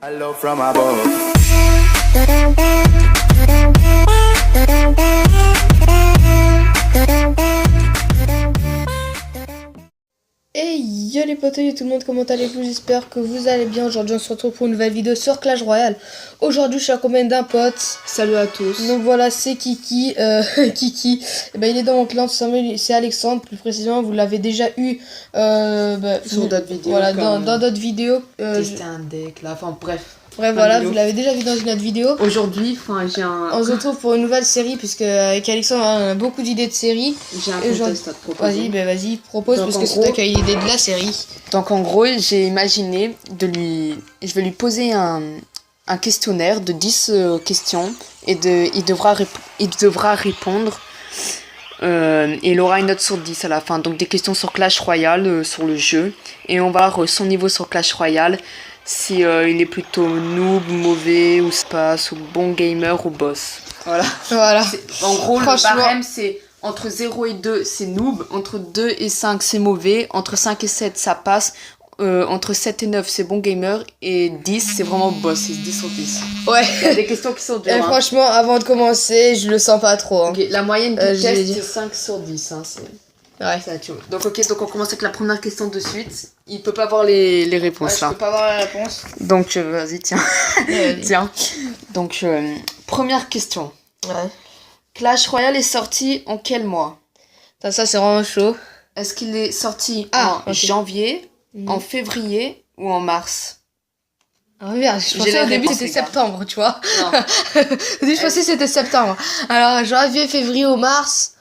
Hello from above. Hey yo les potos, yo tout le monde, comment allez-vous? J'espère que vous allez bien. Aujourd'hui on se retrouve pour une nouvelle vidéo sur Clash Royale. Aujourd'hui je suis accompagné d'un pote. Salut à tous. Donc voilà, c'est Kiki. Kiki, eh ben, il est dans mon clan, c'est Alexandre plus précisément. Vous l'avez déjà eu Sur d'autres vidéos. Voilà, dans d'autres vidéos. Tester un deck là, enfin bref. Ouais, voilà, vous l'avez déjà vu dans une autre vidéo. Aujourd'hui, j'ai On se retrouve pour une nouvelle série, puisque avec Alexandre on a beaucoup d'idées de séries. J'ai un contest à te proposer. Vas-y, propose, Donc, parce en que c'est gros, toi qui as l'idée de la série. Donc en gros, j'ai imaginé je vais lui poser un questionnaire de 10 questions et il devra répondre. Il aura une note sur 10 à la fin. Donc des questions sur Clash Royale, sur le jeu. Et on va voir son niveau sur Clash Royale. Si il est plutôt noob, mauvais, ou space, ou bon gamer, ou boss. Voilà. En gros, le barème, c'est entre 0 et 2, c'est noob. Entre 2 et 5, c'est mauvais. Entre 5 et 7, ça passe. Entre 7 et 9, c'est bon gamer. Et 10, c'est vraiment boss. C'est 10 sur 10. Ouais. Il y a des questions qui sont dures. Hein. Franchement, avant de commencer, je le sens pas trop. Hein. Okay, la moyenne du test, c'est c'est 5 sur 10. Hein, ouais. Donc on commence avec la première question de suite. Il peut pas voir les réponses là. Je peux pas voir la réponse. Donc vas-y, tiens. Ouais, Tiens. Donc première question. Ouais. Clash Royale est sorti en quel mois? Ça c'est vraiment chaud. Est-ce qu'il est sorti en ok. janvier, en février ou en mars? Ah merde, je pensais au début c'était septembre, tu vois. Non. Au début je pensais que c'était septembre. Alors janvier, février ou mars.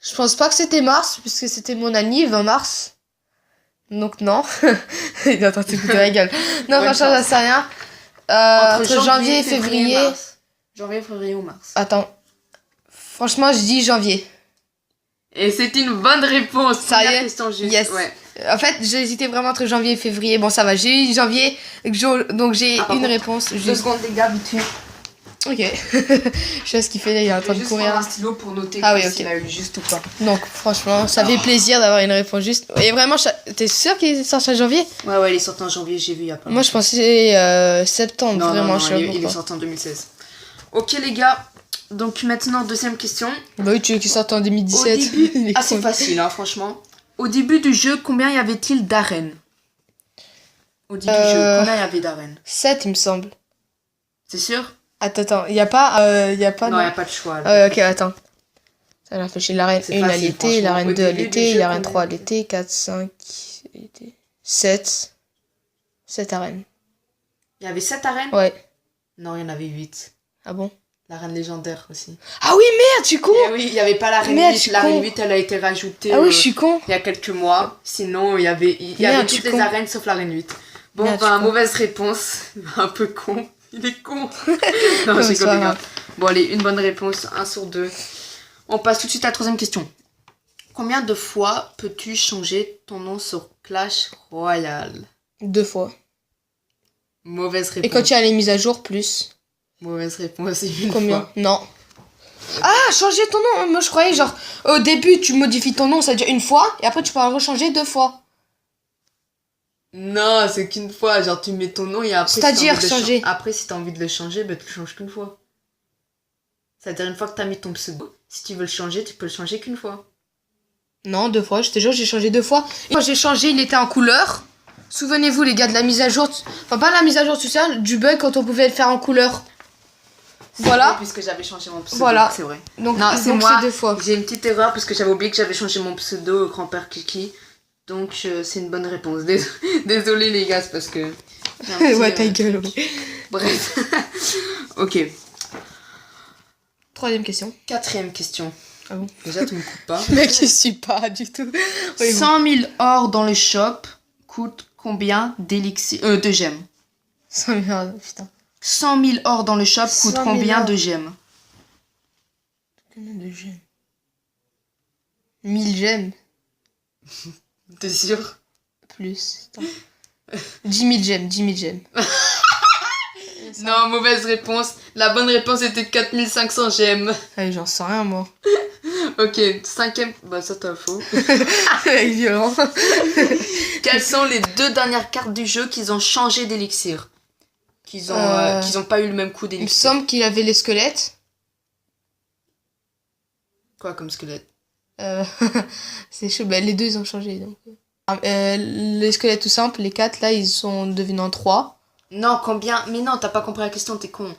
Je pense pas que c'était mars, puisque c'était mon anniv, 20 mars. Donc non. Attends, tu te la gueule. Non, franchement, ça sert à rien. Entre janvier et février. Mars. Janvier, février ou mars? Attends. Franchement, je dis janvier. Et c'est une bonne réponse. Sérieux? Question juste. Yes. Ouais. En fait, j'ai hésité vraiment entre janvier et février. Bon, ça va, j'ai eu janvier, donc j'ai une réponse. 2 secondes, les gars, vite fait. Ok. Je sais ce qu'il fait là, il est en train de courir. Un stylo pour noter s'il a eu juste ou pas. Donc, franchement, ça fait plaisir d'avoir une réponse juste. Et vraiment, t'es sûr qu'il est sorti en janvier? Ouais, il est sorti en janvier, j'ai vu il y a pas. Moi, je pensais septembre, non, vraiment. Non, il est sorti en 2016. Ok, les gars, donc maintenant, deuxième question. Bah oui, tu veux qu'il sorte en 2017. Au début, c'est facile, hein, franchement. Au début du jeu, combien y avait-il d'arènes? Au début du jeu, combien y avait d'arènes? 7, il me semble. C'est sûr? Attends, il y a pas. Non, il n'y a pas de choix. Là. Ok, attends. Ça réfléchit, l'arène 1 à l'été, l'arène 2 à l'été, l'arène 3 à l'été, 4, 5, 7. 7 arènes. Il y avait 7 arènes? Ouais. Non, il y en avait 8. Ah bon? L'arène légendaire aussi. Ah oui, merde, je suis con! Eh oui, il n'y avait pas l'arène 8. L'arène 8, elle a été rajoutée. Ah oui, je suis con. Il y a quelques mois. Sinon, il y avait toutes les arènes sauf l'arène 8. Bon, merde, mauvaise réponse. Un peu con. Il est con. Non, c'est con, les gars. Bon, allez, une bonne réponse. 1 sur 2. On passe tout de suite à la troisième question. Combien de fois peux-tu changer ton nom sur Clash Royale? 2 fois. Mauvaise réponse. Et quand il y a les mises à jour, plus. Mauvaise réponse, c'est une Combien fois. Non. Ah, changer ton nom. Moi, je croyais, genre, au début, tu modifies ton nom, ça veut dire une fois, et après, tu peux le rechanger 2 fois. Non, c'est qu'une fois. Genre, tu mets ton nom et après... C'est-à-dire changer. Après, si t'as envie de le changer, bah, tu le changes qu'une fois. C'est-à-dire, une fois que t'as mis ton pseudo, si tu veux le changer, tu peux le changer qu'une fois. Non, 2 fois. Je te jure, j'ai changé 2 fois. Et quand j'ai changé, il était en couleur. Souvenez-vous, les gars, de la mise à jour. Enfin, pas la mise à jour, tu sais, du bug quand on pouvait le faire en couleur. Voilà. Vrai, puisque j'avais changé mon pseudo. Voilà. C'est vrai. Donc, non, c'est moi. 2 fois. J'ai une petite erreur parce que j'avais oublié que j'avais changé mon pseudo grand-père Kiki. Donc, c'est une bonne réponse. Désolé, les gars, c'est parce que... Ouais, ta gueule, oui. Bref. Ok. Troisième question. Quatrième question. Ah bon? Déjà, tu me coupes pas. Mec, je suis pas du tout. Oui, 100 000 or dans le shop coûte combien d'élixir de gemmes? 100 000, putain. 100 000 or dans le shop coûte 100 000 combien or. de gemmes? Combien de gemmes? 1000 gemmes. T'es sûr? Plus. 10 000 gemmes, 10 000 gemmes. Non, mauvaise réponse. La bonne réponse était 4500 gemmes. Allez, j'en sais rien, moi. Ok, cinquième... Bah ça t'as faux. Il est violent. Quelles sont les 2 dernières cartes du jeu qu'ils ont changé d'élixir? qu'ils ont pas eu le même coup Il me d'élixir. semble qu'il avait les squelettes. Quoi comme squelette? C'est chaud. Bah, les deux, ils ont changé. Donc. Les squelettes tout simples, les 4, là, ils sont devenus en 3. Non, combien? Mais non, t'as pas compris la question, t'es con.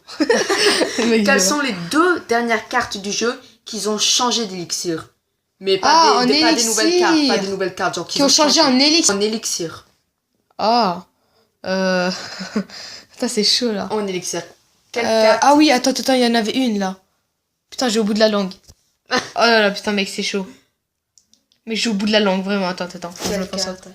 Quelles Quelles sont les 2 dernières cartes du jeu qui ont changé d'élixir? Mais pas, en pas des nouvelles cartes, élixir. pas des nouvelles cartes, genre Qui ont changé en élixir. En élixir. Ah. Putain, c'est chaud, là. En élixir. Quelle carte? Ah oui, attends, il y en avait une, là. Putain, j'ai au bout de la langue. Oh là là, putain, mec, c'est chaud. Mais j'ai au bout de la langue, vraiment. Attends. Faut que je Quelle me pense carte?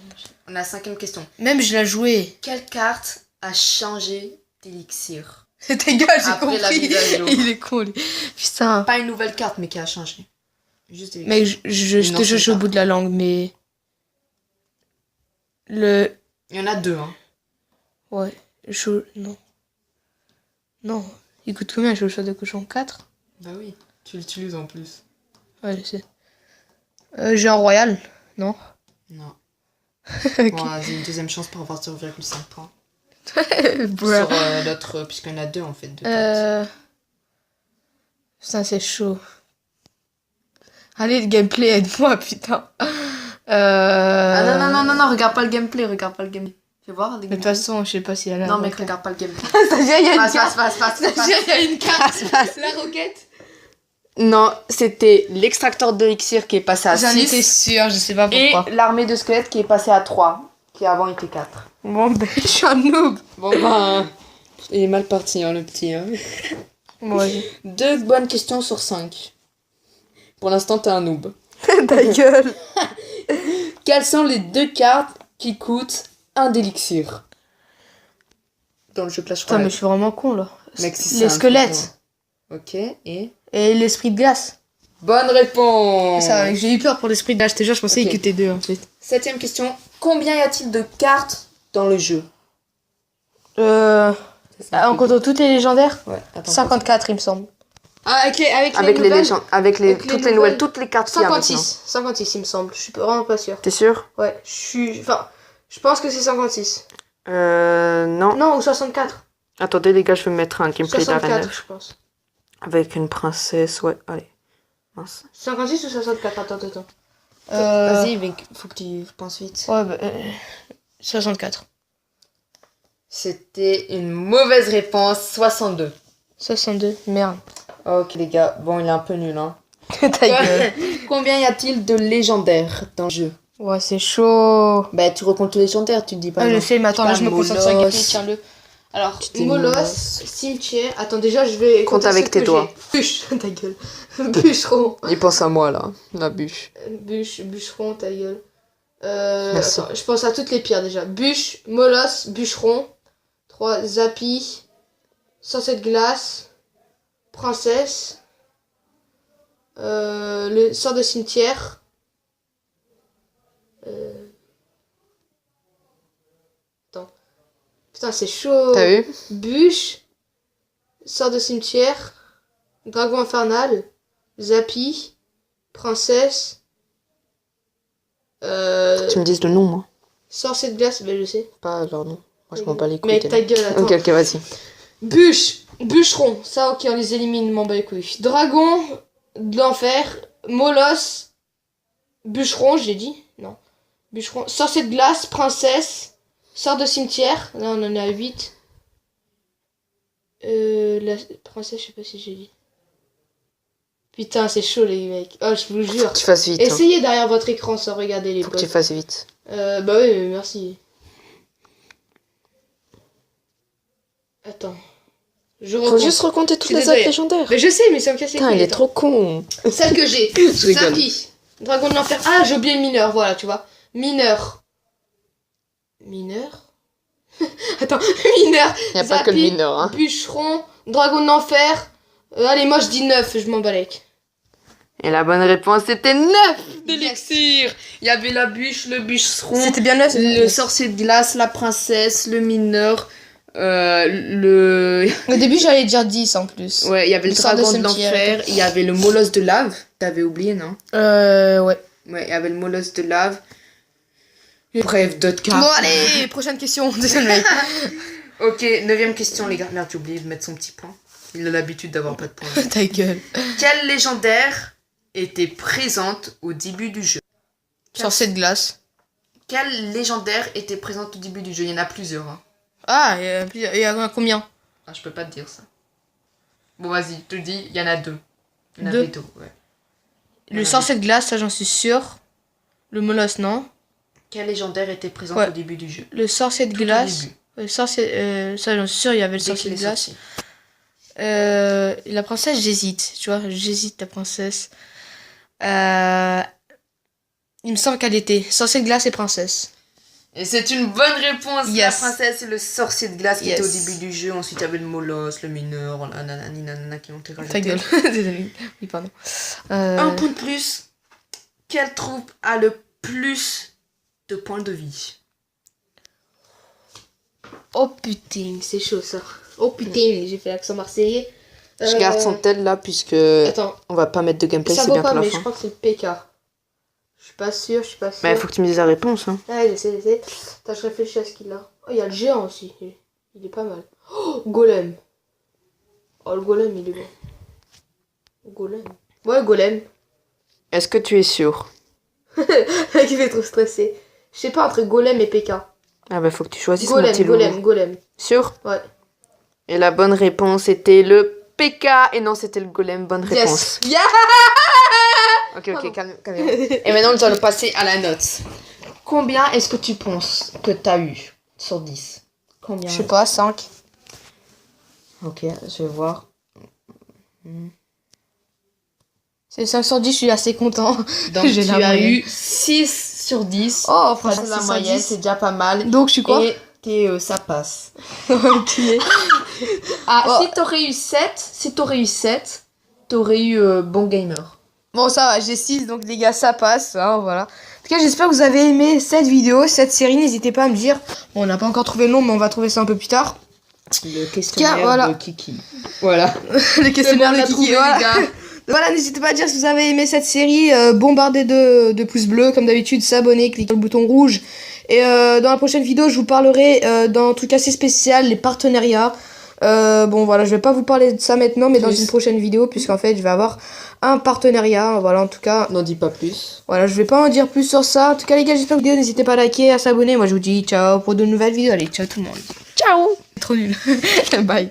On a la 5e question. Même, je l'ai joué. Quelle carte a changé d'élixir? Ta gueule, j'ai Après la compris. mise à jour. Il est con, lui. Putain. Pas une nouvelle carte, mais qui a changé. Juste élixir. Mec, je te jure, j'ai au bout de la langue, mais... Il y en a 2, hein. Ouais. Non. Il coûte combien, le choix de cochon? 4? Bah oui, tu l'utilises en plus. Ouais, je sais. J'ai un royal, non? Non. Ok. Bon, j'ai une deuxième chance pour avoir 0,5 points. Bruh. Sur l'autre, puisqu'il y en a 2 en fait. 2 cartes. Putain, c'est chaud. Allez, le gameplay, aide-moi, putain. Ah non, regarde pas le gameplay, Fais voir les De toute façon, je sais pas s'il y a la Non, mec, roquette. regarde pas le gameplay. C'est-à-dire, il y a une carte. Passe. C'est-à-dire, il y a une carte. La roquette. Non, c'était l'extracteur d'élixir qui est passé à J'en 6. étais sûre, je sais pas Et pourquoi. l'armée de squelettes qui est passée à 3. Qui avant était 4. Bon, ben, je suis un noob. Bon, ben. Il est mal parti, hein, le petit. Hein. Ouais. 2 bonnes questions sur 5. Pour l'instant, t'es un noob. Ta gueule. Quelles sont les 2 cartes qui coûtent 1 d'élixir dans le jeu Clash Putain, mais Royale? je suis vraiment con, là. Mec, si c'est Les un squelettes. Ok, et l'esprit de glace. bonne réponse. Ça, mec, j'ai eu peur pour l'esprit de glace. Déjà, je pensais Ok. qu'il était 2, en fait. 7ème question. Combien y a-t-il de cartes dans le jeu? En comptant toutes les légendaires, Ouais, attends. 54, il me semble. Ah, avec Avec les nouvelles, légendes, Avec les toutes les nouvelles. nouvelles, toutes les cartes qu'il y a maintenant. 56, il me semble. Je suis vraiment pas sûre. T'es sûr? Ouais, je pense que c'est 56. Non. Non, ou 64. Attendez les gars, je vais mettre un gameplay d'Arena 64, je pense. avec une princesse, ouais, allez. Mince. 56 ou 64, attends. Vas-y, mec, faut que tu penses vite. Ouais, 64. C'était une mauvaise réponse, 62. 62, merde. Ok les gars, bon il est un peu nul hein. Ta gueule. Combien y a-t-il de légendaires dans le jeu? Ouais, c'est chaud. Bah tu recomptes les légendaires, tu te dis pas. Ah, je non. sais, mais attends, là, je me concentre sur un Molos. gameplay, tiens-le. Alors, Putain, Molos, Molos. cimetière. Attends, déjà, je vais. Compte compter avec ce tes que doigts. j'ai. Bûche, ta gueule. Bûcheron. Il pense à moi là, la bûche. Bûcheron, ta gueule. Merci. Attends, je pense à toutes les pierres déjà. Bûche, Molos, bûcheron. 3, Zappy. Sorcier de glace. Princesse. Le sort de cimetière. Attends. Putain, c'est chaud. T'as vu? Bûche. Sort de cimetière. Dragon infernal. Zappy. Princesse. Tu me dises le nom moi. Sorcier de glace, ben je sais. Pas leur nom. Moi je m'en bats les couilles. Mec, ta gueule, attends. Ok, vas-y. Bûche. Bûcheron. Ça, ok, on les élimine, m'en bats les couilles. Dragon de l'enfer. Molos. Bûcheron, j'ai dit. Non. Bûcheron. Sorcier de glace. Princesse. Sort de cimetière. Là, on en est à 8. La princesse, je sais pas si j'ai dit. Putain, c'est chaud, les mecs. Oh, je vous jure. Faut que tu fasses vite. Hein. Essayez derrière votre écran sans regarder les Faut que posts. tu fasses vite. Bah oui, mais merci. Attends. Je Faut recompte. juste recompter toutes Je suis les désolée. autres légendaires. Mais je sais, mais ça me casse les Putain, couilles. il est attends. trop con. Celle que j'ai. Je rigole. Zappy. Dragon de l'enfer. Ah, j'ai oublié le mineur, voilà, tu vois. Mineur. Mineur. Attends, mineur. Y a pas que le Zappy, mineur, hein. Bûcheron. Dragon de l'enfer. Allez, moi je dis 9, je m'en balèque. Et la bonne réponse c'était 9 d'élixir. Il y avait la bûche, le bûcheron, bien 9. le sorcier de glace, la princesse, le mineur, le... Au début, j'allais dire 10 en plus. Ouais, il y avait le Le sort de dragon de cimetière. l'enfer, il y avait le molosse de lave. T'avais oublié, non? Ouais. Ouais, il y avait le molosse de lave. Bref, d'autres cartes. Bon, allez, prochaine question. Désolé, mec. Ok, 9ème question, les gars. Merde, j'ai oublié de mettre son petit point. Il a l'habitude d'avoir pas de point. Ta gueule. Quelle légendaire était présente au début du jeu? Sorcier de glace. Quelle légendaire était présente au début du jeu? Il y en a plusieurs. Hein. Ah, il y a combien? Ah, je peux pas te dire ça. Bon, vas-y, je te le dis, il y en a deux. Il y en a Deux. deux, ouais. Le sorcier de glace, ça j'en suis sûr. Le molosse, non. Quelle légendaire était présente Ouais. au début du jeu? Le sorcier de Tout au glace. début. Le sorcier, ça j'en suis sûr, il y avait le Dès sorcier qu'il de est glace. sorti. La princesse, j'hésite, tu vois, j'hésite la princesse. Il me semble qu'elle était sorcier de glace et princesse. Et c'est une bonne réponse. Yes. La princesse et le sorcier de glace qui Yes. était au début du jeu. Ensuite, il y avait le molosse, le mineur, la nanani nanana qui ont été rajoutés. Ta gueule. Désolée. Oui, pardon. Un point de plus. Quelle troupe a le plus de points de vie? Oh putain, c'est chaud ça. Oh putain, j'ai fait l'accent marseillais. Je garde son tel là puisque Attends, on va pas mettre de gameplay, ça c'est vaut bientôt pas, la mais je fin. crois que c'est le PK. Je suis pas sûre, je suis pas sûre. Mais il faut que tu me dises la réponse. Hein. Ouais, j'essaie. Attends, je réfléchis à ce qu'il a. Oh, il y a le géant aussi. Il est pas mal. Oh, golem. Oh, le golem, il est bon. Golem. Ouais, golem. Est-ce que tu es sûr? Qui fait trop stressé. Je sais pas, entre golem et PK. Ah bah faut que tu choisisses mon Golem, petit loulou. golem. Sûr? Ouais. Et la bonne réponse était le PK. Et non, c'était le golem. Bonne réponse. Yes. Yeah. Ok, calme. Et maintenant, nous allons passer à la note. Combien est-ce que tu penses que t'as eu sur 10? Combien? Je sais pas, 5. Ok, je vais voir. C'est 5 sur 10, je suis assez content. Donc J'ai tu la as moyenne. eu 6 sur 10. Oh, Franchement, franchement, la 6 sur moyenne, 10. c'est déjà pas mal. Donc, je suis quoi? Et ça passe. Ok. Ah, Oh. si t'aurais eu 7, t'aurais eu bon gamer. Bon, ça va, j'ai 6, donc les gars, ça passe. Hein, voilà. En tout cas, j'espère que vous avez aimé cette vidéo, cette série. N'hésitez pas à me dire. Bon, on n'a pas encore trouvé le nom, mais on va trouver ça un peu plus tard. Le questionnaire voilà. de Kiki. Voilà. Le questionnaire de Kiki. Voilà. Voilà, n'hésitez pas à dire si vous avez aimé cette série. Bombardez de pouces bleus, comme d'habitude. S'abonner, cliquez sur le bouton rouge. Et dans la prochaine vidéo, je vous parlerai d'un truc assez spécial, les partenariats. Bon, voilà, je vais pas vous parler de ça maintenant, mais dans une prochaine vidéo, puisqu'en fait, je vais avoir un partenariat. Voilà, en tout cas. N'en dis pas plus. Voilà, je vais pas en dire plus sur ça. En tout cas, les gars, j'espère que la vidéo, n'hésitez pas à liker, à s'abonner. Moi, je vous dis ciao pour de nouvelles vidéos. Allez, ciao tout le monde. Ciao. Trop nul. Bye.